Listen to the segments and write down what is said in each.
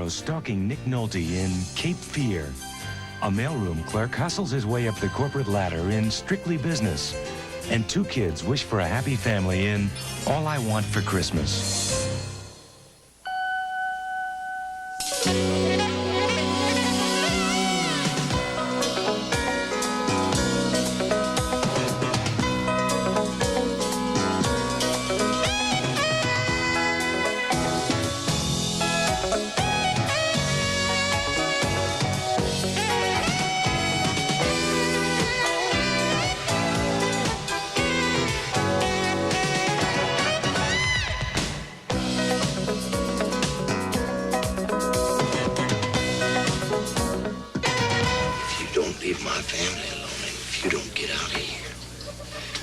stalking Nick Nolte in Cape Fear. A mailroom clerk hustles his way up the corporate ladder in Strictly Business. And two kids wish for a happy family in All I Want for Christmas. Leave my family alone, and if you don't get out of here,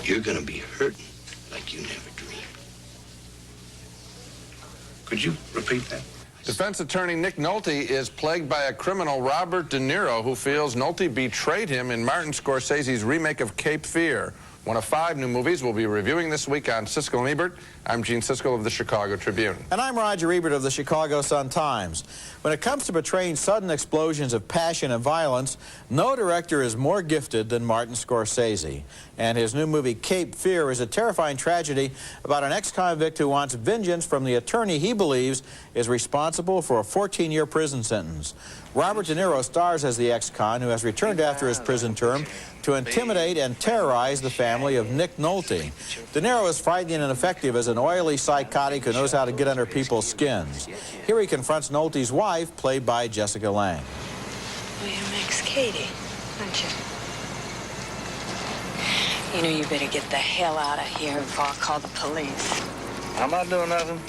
you're gonna be hurting like you never dreamed. Could you repeat that? Defense attorney Nick Nolte is plagued by a criminal, Robert De Niro, who feels Nolte betrayed him in Martin Scorsese's remake of Cape Fear. One of 5 new movies we'll be reviewing this week on Siskel and Ebert. I'm Gene Siskel of the Chicago Tribune. And I'm Roger Ebert of the Chicago Sun-Times. When it comes to portraying sudden explosions of passion and violence, no director is more gifted than Martin Scorsese. And his new movie, Cape Fear, is a terrifying tragedy about an ex-convict who wants vengeance from the attorney he believes is responsible for a 14-year prison sentence. Robert De Niro stars as the ex-con who has returned after his prison term to intimidate and terrorize the family of Nick Nolte. De Niro is frightening and effective as an oily psychotic who knows how to get under people's skins. Here he confronts Nolte's wife, played by Jessica Lange. Well, you're Max Katie, aren't you? You know you better get the hell out of here before I call the police. I'm not doing nothing.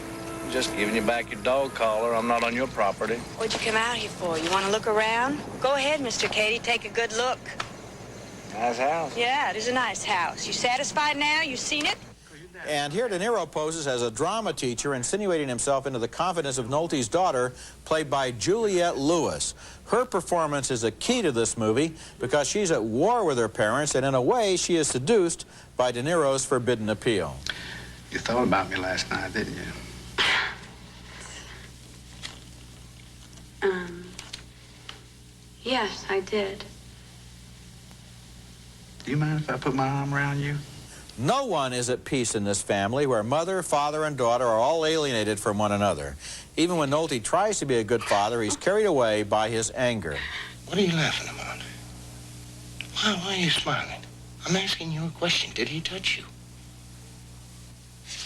Just giving you back your dog collar. I'm not on your property. What'd you come out here for? You want to look around? Go ahead, Mr. Katie. Take a good look. Nice house. Yeah, it is a nice house. You satisfied now? You seen it? And here De Niro poses as a drama teacher, insinuating himself into the confidence of Nolte's daughter, played by Juliette Lewis. Her performance is a key to this movie because she's at war with her parents, and in a way, she is seduced by De Niro's forbidden appeal. You thought about me last night, didn't you? Yes, I did. Do you mind if I put my arm around you? No one is at peace in this family where mother, father, and daughter are all alienated from one another. Even when Nolte tries to be a good father, he's carried away by his anger. What are you laughing about? Why are you smiling? I'm asking you a question. Did he touch you?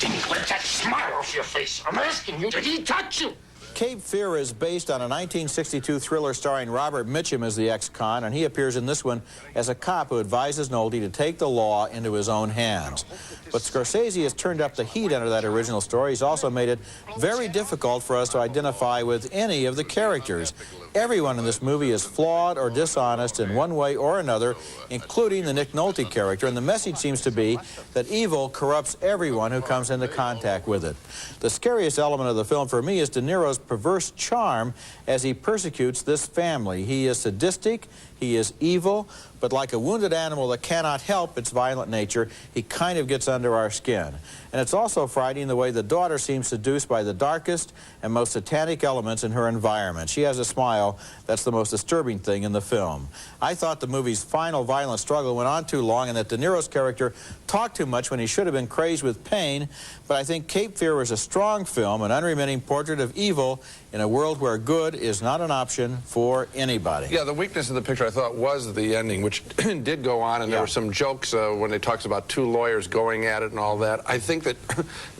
Then wipe that smile off your face. I'm asking you, did he touch you? Cape Fear is based on a 1962 thriller starring Robert Mitchum as the ex-con, and he appears in this one as a cop who advises Nolte to take the law into his own hands. But Scorsese has turned up the heat under that original story. He's also made it very difficult for us to identify with any of the characters. Everyone in this movie is flawed or dishonest in one way or another, including the Nick Nolte character, and the message seems to be that evil corrupts everyone who comes into contact with it. The scariest element of the film for me is De Niro's perverse charm as he persecutes this family. He is sadistic, he is evil, but like a wounded animal that cannot help its violent nature, he kind of gets under our skin. And it's also frightening the way the daughter seems seduced by the darkest and most satanic elements in her environment. She has a smile that's the most disturbing thing in the film. I thought the movie's final violent struggle went on too long and that De Niro's character talked too much when he should have been crazed with pain, but I think Cape Fear was a strong film, an unremitting portrait of evil in a world where good is not an option for anybody. Yeah, the weakness of the picture, I thought, was the ending, which did go on, and there were some jokes when it talks about 2 lawyers going at it and all that. I think that,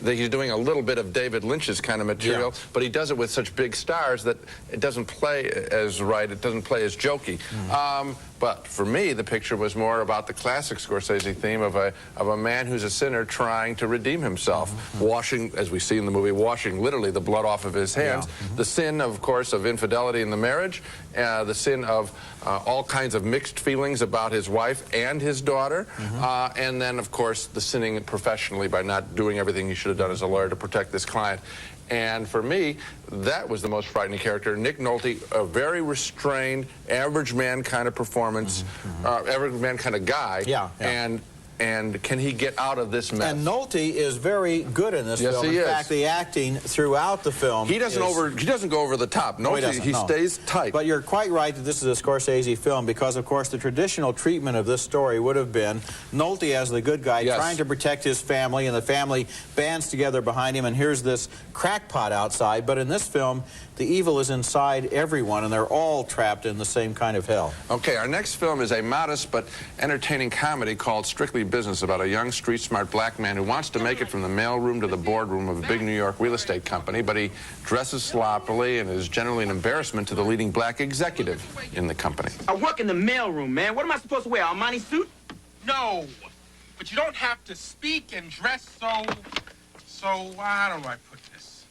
that he's doing a little bit of David Lynch's kind of material, but he does it with such big stars that it doesn't play as right, it doesn't play as jokey. But for me, the picture was more about the classic Scorsese theme of a man who's a sinner trying to redeem himself, washing, as we see in the movie, washing literally the blood off of his hands. The sin, of course, of infidelity in the marriage, the sin of all kinds of mixed feelings about his wife and his daughter, and then, of course, the sinning professionally by not doing everything he should have done as a lawyer to protect this client. And for me, that was the most frightening character. Nick Nolte, a very restrained, average man kind of performance, average man kind of guy. And and can he get out of this mess? And Nolte is very good in this Yes, film. he in is. fact, the acting throughout the film He doesn't go over the top. No, Nolte, he no. stays tight. But you're quite right that this is a Scorsese film because, of course, the traditional treatment of this story would have been Nolte as the good guy trying to protect his family, and the family bands together behind him, and here's this crackpot outside. But in this film, the evil is inside everyone, and they're all trapped in the same kind of hell. Okay, our next film is a modest but entertaining comedy called Strictly Business about a young, street-smart black man who wants to make it from the mailroom to the boardroom of a big New York real estate company, but he dresses sloppily and is generally an embarrassment to the leading black executive in the company. I work in the mailroom, man. What am I supposed to wear, Armani suit? No, but you don't have to speak and dress so, how do I put this?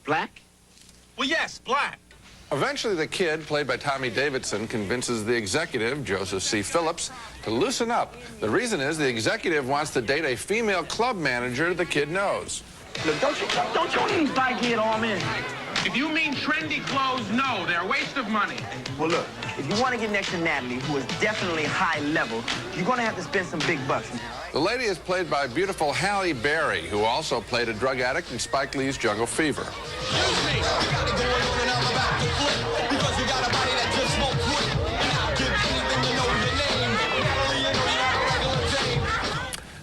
Black? Well, yes, black. Eventually, the kid, played by Tommy Davidson, convinces the executive, Joseph C. Phillips, to loosen up. The reason is the executive wants to date a female club manager the kid knows. Look, don't you even bite me at all, man. If you mean trendy clothes, no, they're a waste of money. Well, look, if you want to get next to Natalie, who is definitely high level, you're going to have to spend some big bucks. The lady is played by beautiful Halle Berry, who also played a drug addict in Spike Lee's Jungle Fever.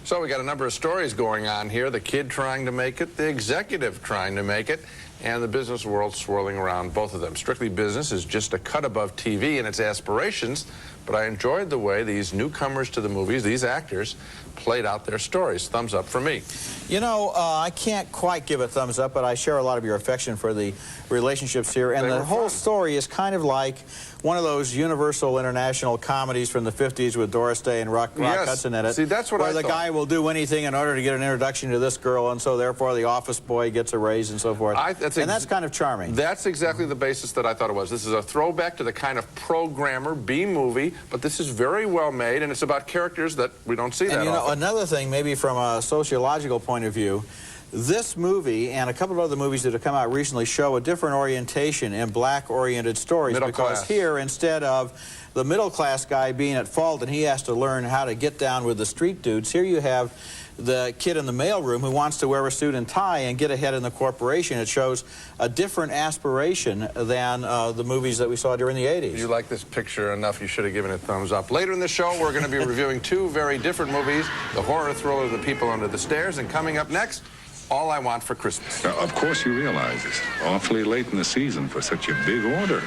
So we got a number of stories going on here. The kid trying to make it, the executive trying to make it, and the business world swirling around both of them. Strictly Business is just a cut above TV in its aspirations, but I enjoyed the way these newcomers to the movies, these actors, played out their stories. Thumbs up for me. You know, I can't quite give a thumbs up, but I share a lot of your affection for the relationships here. And the whole story is kind of like one of those Universal International comedies from the 50s with Doris Day and Rock Hudson in it. See, that's what where I the thought. guy will do anything in order to get an introduction to this girl, and so therefore the office boy gets a raise and so forth. And that's kind of charming. That's exactly the basis that I thought it was. This is a throwback to the kind of programmer B-movie, but this is very well made, and it's about characters that we don't see that often. often. Another thing, maybe from a sociological point of view, this movie and a couple of other movies that have come out recently show a different orientation in black-oriented stories. Middle because class. Here, instead of the middle-class guy being at fault and he has to learn how to get down with the street dudes, here you have the kid in the mailroom who wants to wear a suit and tie and get ahead in the corporation. It shows a different aspiration than the movies that we saw during the 80s. You like this picture enough, you should have given it a thumbs up. Later in the show, we're going to be reviewing two very different movies, the horror thriller The People Under the Stairs, and coming up next, All I Want for Christmas. Now, of course you realize it's awfully late in the season for such a big order.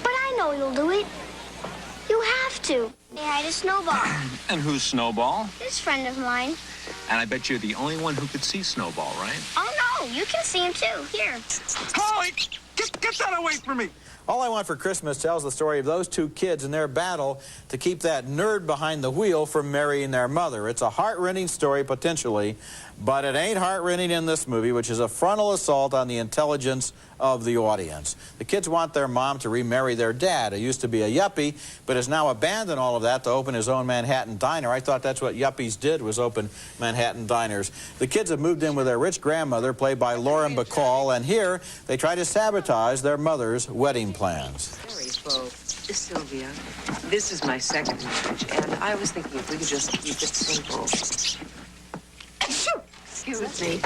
But I know you'll do it. You have to. Say hi to Snowball. And who's Snowball? This friend of mine. And I bet you're the only one who could see Snowball, right? Oh, no, you can see him, too. Here. Holly, get that away from me. All I Want for Christmas tells the story of those two kids in their battle to keep that nerd behind the wheel from marrying their mother. It's a heart-rending story, potentially, but it ain't heart-rending in this movie, which is a frontal assault on the intelligence of the audience. The kids want their mom to remarry their dad, who used to be a yuppie, but has now abandoned all of that to open his own Manhattan diner. I thought that's what yuppies did, was open Manhattan diners. The kids have moved in with their rich grandmother, played by Lauren Bacall, and here they try to sabotage their mother's wedding plans. Sorry, folks. Sylvia, this is my second marriage, and I was thinking if we could just keep it simple. Excuse me.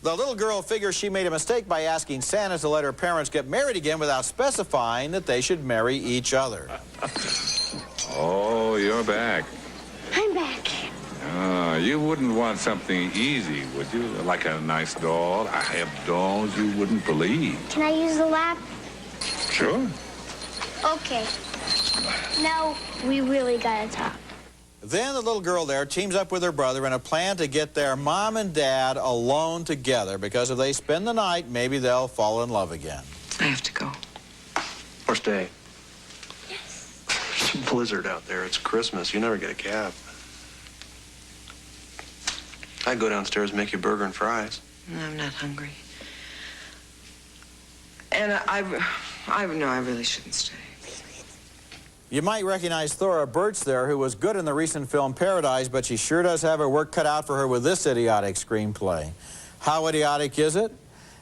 The little girl figures she made a mistake by asking Santa to let her parents get married again without specifying that they should marry each other. Oh, you're back. I'm back. You wouldn't want something easy, would you? Like a nice doll? I have dolls you wouldn't believe. Can I use the lap? Sure. Okay. Now, we really gotta talk. Then the little girl there teams up with her brother in a plan to get their mom and dad alone together, because if they spend the night, maybe they'll fall in love again. I have to go. First day. Yes. It's a blizzard out there. It's Christmas. You never get a cab. I'd go downstairs and make you a burger and fries. I'm not hungry. And I really shouldn't stay. You might recognize Thora Birch there, who was good in the recent film Paradise, but she sure does have her work cut out for her with this idiotic screenplay. How idiotic is it?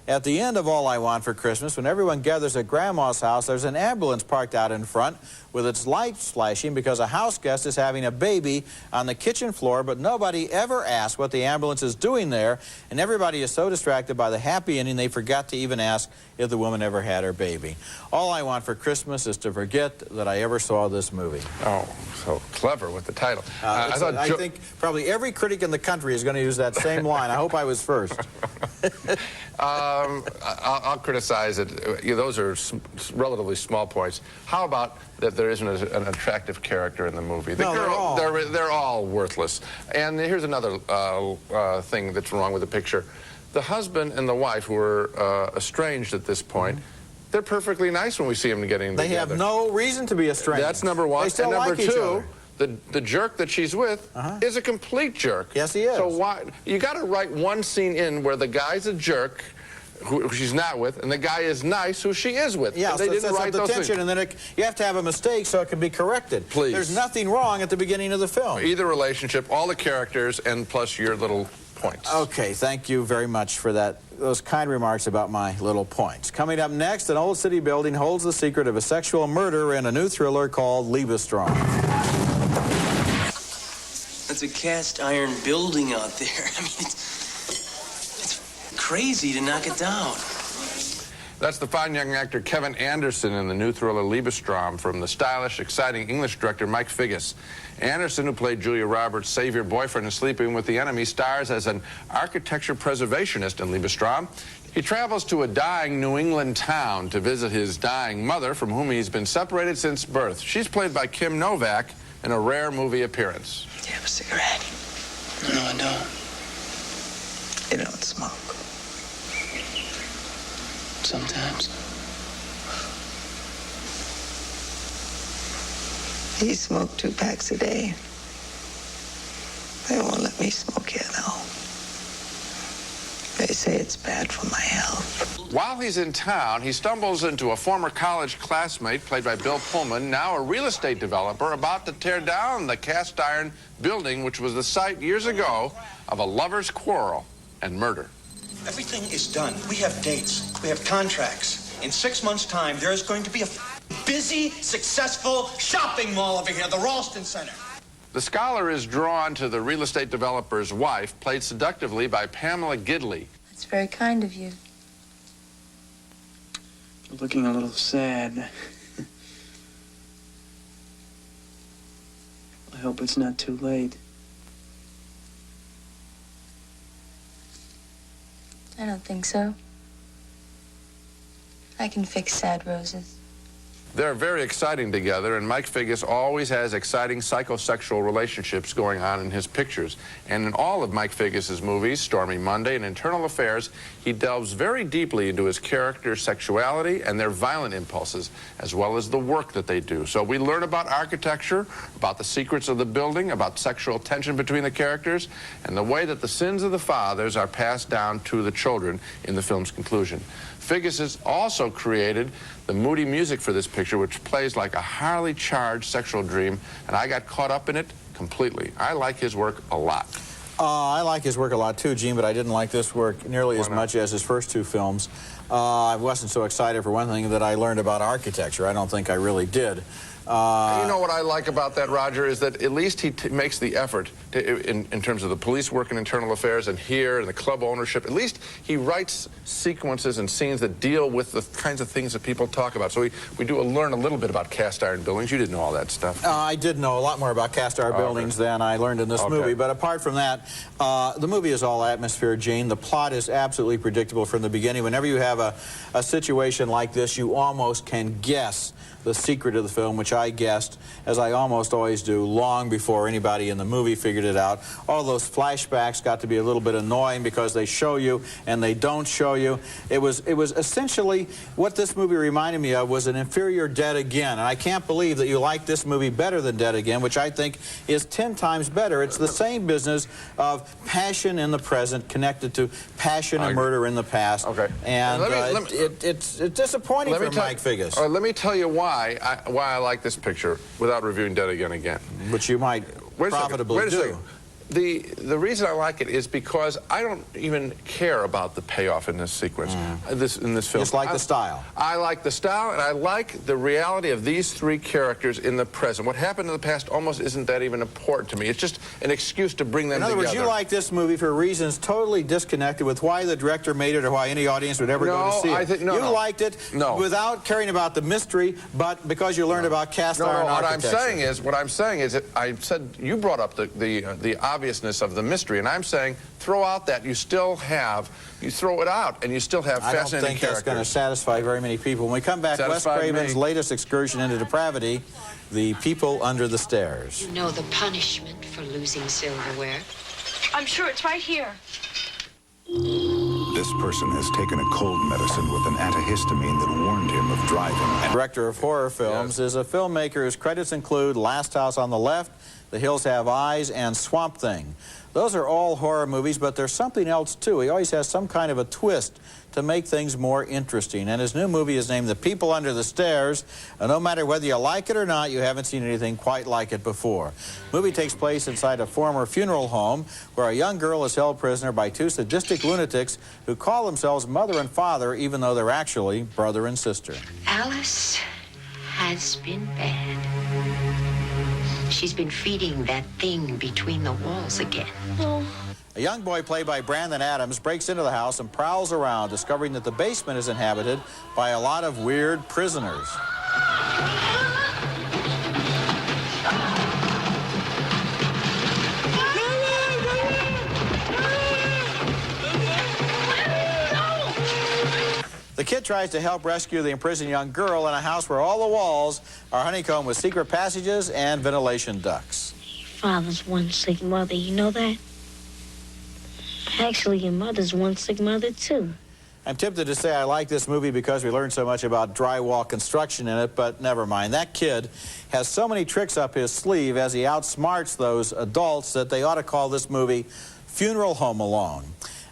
At the end of All I Want for Christmas, when everyone gathers at Grandma's house, there's an ambulance parked out in front with its lights flashing because a house guest is having a baby on the kitchen floor, but nobody ever asks what the ambulance is doing there, and everybody is so distracted by the happy ending they forgot to even ask if the woman ever had her baby. All I Want for Christmas is to forget that I ever saw this movie. Oh, so clever with the title. I think probably every critic in the country is going to use that same line. I hope I was first. I'll criticize it. Those are relatively small points. How about that there isn't an attractive character in the movie? They're all worthless. And here's another thing that's wrong with the picture. The husband and the wife, who are estranged at this point, they're perfectly nice when we see them getting together. They have no reason to be estranged. That's number one. They still and number like each two, other. the jerk that she's with is a complete jerk. Yes, he is. So why you got to write one scene in where the guy's a jerk, who she's not with, and the guy is nice, who she is with. Yeah, they so didn't write the those tension, things. and then you have to have a mistake so it can be corrected. Please. There's nothing wrong at the beginning of the film. Either relationship, all the characters, and plus your little points. Okay, thank you very much for those kind remarks about my little points. Coming up next, an old city building holds the secret of a sexual murder in a new thriller called Liebestraum. That's a cast iron building out there. I mean, it's crazy to knock it down. That's the fine young actor Kevin Anderson in the new thriller Liebestraum from the stylish, exciting English director Mike Figgis. Anderson, who played Julia Roberts' savior boyfriend in Sleeping with the Enemy, stars as an architecture preservationist in Liebestraum. He travels to a dying New England town to visit his dying mother, from whom he's been separated since birth. She's played by Kim Novak in a rare movie appearance. Do you have a cigarette? No, I don't. You don't smoke. Sometimes. He smoked 2 packs a day. They won't let me smoke here, though. They say it's bad for my health. While he's in town, he stumbles into a former college classmate, played by Bill Pullman, now a real estate developer, about to tear down the cast iron building, which was the site years ago of a lover's quarrel and murder. Everything is done. We have dates. We have contracts. In 6 months' time, there is going to be a busy, successful shopping mall over here, the Ralston Center. The scholar is drawn to the real estate developer's wife, played seductively by Pamela Gidley. That's very kind of you. You're looking a little sad. I hope it's not too late. I don't think so. I can fix sad roses. They're very exciting together, and Mike Figgis always has exciting psychosexual relationships going on in his pictures. And in all of Mike Figgis's movies, Stormy Monday and Internal Affairs, he delves very deeply into his character's sexuality and their violent impulses, as well as the work that they do. So we learn about architecture, about the secrets of the building, about sexual tension between the characters, and the way that the sins of the fathers are passed down to the children in the film's conclusion. Figgis has also created the moody music for this picture, which plays like a highly charged sexual dream, and I got caught up in it completely. I like his work a lot. I like his work a lot too, Gene, but I didn't like this work nearly as much as his first 2 films. I wasn't so excited, for one thing, that I learned about architecture. I don't think I really did. You know what I like about that, Roger, is that at least he makes the effort in terms of the police work and internal affairs, and here and the club ownership. At least he writes sequences and scenes that deal with the kinds of things that people talk about. So we do learn a little bit about cast iron buildings. You didn't know all that stuff. I did know a lot more about cast iron buildings than I learned in this movie. But apart from that, the movie is all atmosphere, Gene. The plot is absolutely predictable from the beginning. Whenever you have a situation like this, you almost can guess the secret of the film, which I guessed, as I almost always do, long before anybody in the movie figured it out. All those flashbacks got to be a little bit annoying because they show you and they don't show you. It was essentially what this movie reminded me of was an inferior Dead Again. And I can't believe that you like this movie better than Dead Again, which I think is 10 times better. It's the same business of passion in the present connected to passion and murder in the past. Okay. And it's disappointing for Mike Figgis. All right, let me tell you why I like this picture without reviewing Dead Again. Which you might profitably do. the reason I like it is because I don't even care about the payoff in this sequence, in this film. Just like the style. I like the style, and I like the reality of these three characters in the present. What happened in the past almost isn't that even important to me. It's just an excuse to bring them together. In other words, you like this movie for reasons totally disconnected with why the director made it or why any audience would ever go to see it. You liked it without caring about the mystery, but because you learned about cast iron architecture. What I'm saying is that I said you brought up the obviousness of the mystery, and I'm saying throw out that. You throw it out, and you still have fascinating characters. I don't think that's going to satisfy very many people. When we come back, Wes Craven's latest excursion into depravity, The People Under the Stairs. You know the punishment for losing silverware? I'm sure it's right here. This person has taken a cold medicine with an antihistamine that warned him of driving. Director of horror films is a filmmaker whose credits include Last House on the Left, The Hills Have Eyes, and Swamp Thing. Those are all horror movies, but there's something else, too. He always has some kind of a twist to make things more interesting. And his new movie is named The People Under the Stairs. And no matter whether you like it or not, you haven't seen anything quite like it before. The movie takes place inside a former funeral home where a young girl is held prisoner by two sadistic lunatics who call themselves mother and father, even though they're actually brother and sister. Alice has been bad. She's been feeding that thing between the walls again. A young boy played by Brandon Adams breaks into the house and prowls around, discovering that the basement is inhabited by a lot of weird prisoners. The kid tries to help rescue the imprisoned young girl in a house where all the walls are honeycombed with secret passages and ventilation ducts. Father's one sick mother, you know that? Actually, your mother's one sick mother, too. I'm tempted to say I like this movie because we learned so much about drywall construction in it, but never mind. That kid has so many tricks up his sleeve as he outsmarts those adults that they ought to call this movie Funeral Home Alone.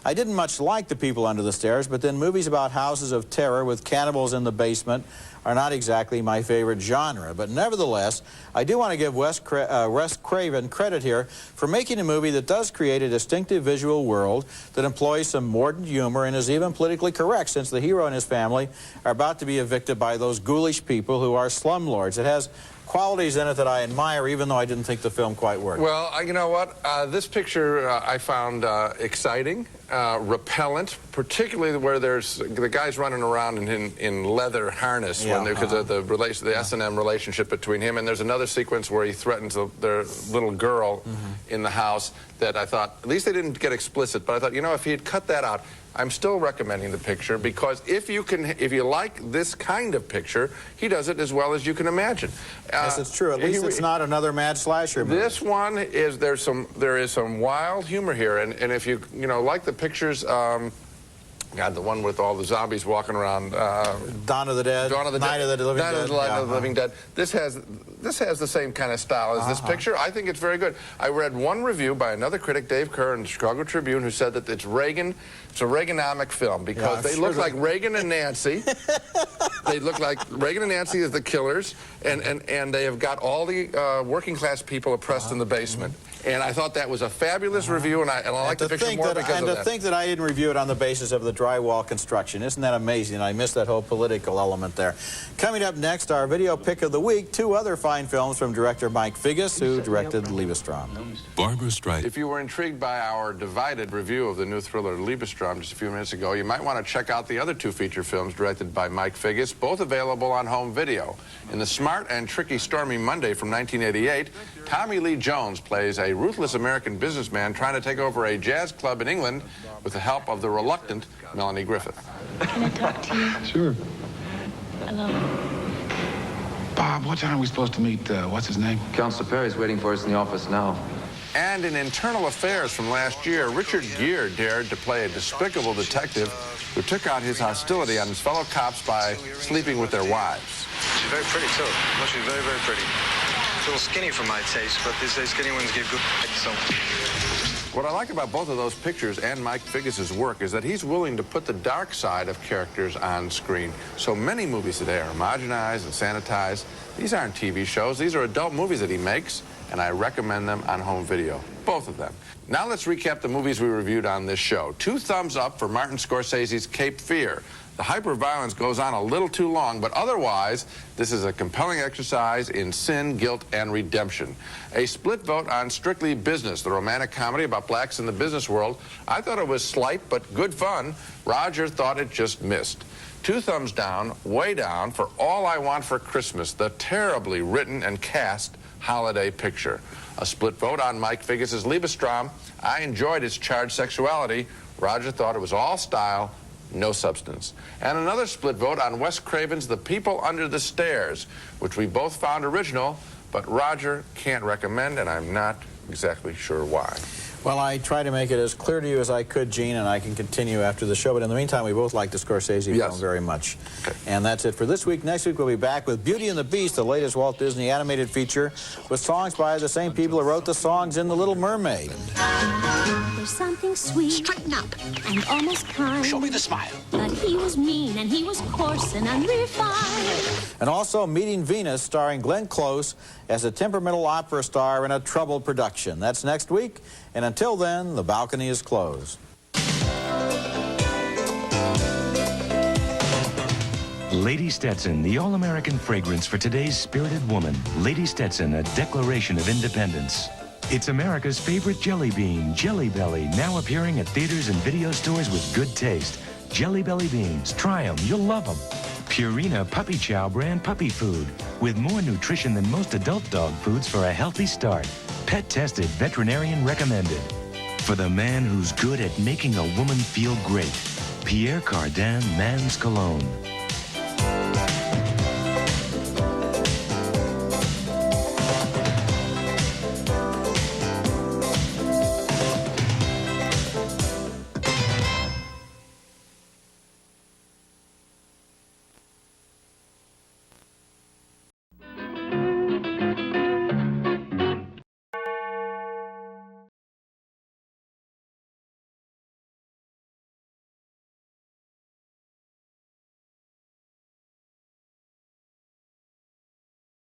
I didn't much like The People Under the Stairs, but then movies about houses of terror with cannibals in the basement are not exactly my favorite genre. But nevertheless, I do want to give Wes Craven credit here for making a movie that does create a distinctive visual world that employs some mordant humor and is even politically correct, since the hero and his family are about to be evicted by those ghoulish people who are slumlords. It has qualities in it that I admire, even though I didn't think the film quite worked. Well, you know what? This picture I found exciting, repellent, particularly where there's the guys running around in leather harness because of the S&M relationship between him. And there's another sequence where he threatens their little girl in the house that I thought, at least they didn't get explicit, but I thought, you know, if he had cut that out, I'm still recommending the picture, because if you like this kind of picture, he does it as well as you can imagine. Yes, it's true. At least it's not another mad slasher movie. This one is there is some wild humor here, and if you like the pictures. God, the one with all the zombies walking around. Dawn of the Dead. Night of the Living Dead. Night of the Living Dead. This has the same kind of style as this picture. I think it's very good. I read one review by another critic, Dave Kerr, in the Chicago Tribune, who said that it's a Reaganomic film because they look like Reagan and Nancy. They look like Reagan and Nancy as the killers, and they have got all the working class people oppressed in the basement. And I thought that was a fabulous review, and I like the picture more because of that. And to think that I didn't review it on the basis of the drywall construction, isn't that amazing? I missed that whole political element there. Coming up next, our video pick of the week, two other fine films from director Mike Figgis, who directed Liebestraum. Barbra Streisand. If you were intrigued by our divided review of the new thriller Liebestraum just a few minutes ago, you might want to check out the other two feature films directed by Mike Figgis, both available on home video. In the smart and tricky Stormy Monday from 1988, Tommy Lee Jones plays a ruthless American businessman trying to take over a jazz club in England with the help of the reluctant Melanie Griffith. Can I talk to you? Sure. Hello. Bob, what time are we supposed to meet, what's his name? Councilor Perry's waiting for us in the office now. And in Internal Affairs from last year, Richard Gere dared to play a despicable detective who took out his hostility on his fellow cops by sleeping with their wives. She's very pretty, too. No, she's very, very pretty. It's a little skinny for my taste, but these days skinny ones give good so. What I like about both of those pictures and Mike Figgis' work is that he's willing to put the dark side of characters on screen. So many movies today are homogenized and sanitized. These aren't TV shows. These are adult movies that he makes, and I recommend them on home video. Both of them. Now let's recap the movies we reviewed on this show. 2 thumbs up for Martin Scorsese's Cape Fear. The hyper-violence goes on a little too long, but otherwise, this is a compelling exercise in sin, guilt, and redemption. A split vote on Strictly Business, the romantic comedy about blacks in the business world. I thought it was slight, but good fun. Roger thought it just missed. 2 thumbs down, way down, for All I Want for Christmas, the terribly written and cast holiday picture. A split vote on Mike Figgis' Liebestraum. I enjoyed its charged sexuality. Roger thought it was all style, no substance. And another split vote on Wes Craven's The People Under the Stairs, which we both found original, but Roger can't recommend, and I'm not exactly sure why. Well, I tried to make it as clear to you as I could, Gene, and I can continue after the show. But in the meantime, we both like the Scorsese film very much. Okay. And that's it for this week. Next week, we'll be back with Beauty and the Beast, the latest Walt Disney animated feature, with songs by the same people who wrote the songs in The Little Mermaid. There's something sweet. Straighten up. And almost kind. Show me the smile. But he was mean, and he was coarse and unrefined. And also Meeting Venus, starring Glenn Close as a temperamental opera star in a troubled production. That's next week. And until then, the balcony is closed. Lady Stetson, the all-American fragrance for today's spirited woman. Lady Stetson, a declaration of independence. It's America's favorite jelly bean, Jelly Belly, now appearing at theaters and video stores with good taste. Jelly Belly beans. Try them. You'll love them. Purina Puppy Chow brand puppy food with more nutrition than most adult dog foods for a healthy start. Pet tested, veterinarian recommended. For the man who's good at making a woman feel great. Pierre Cardin Man's Cologne.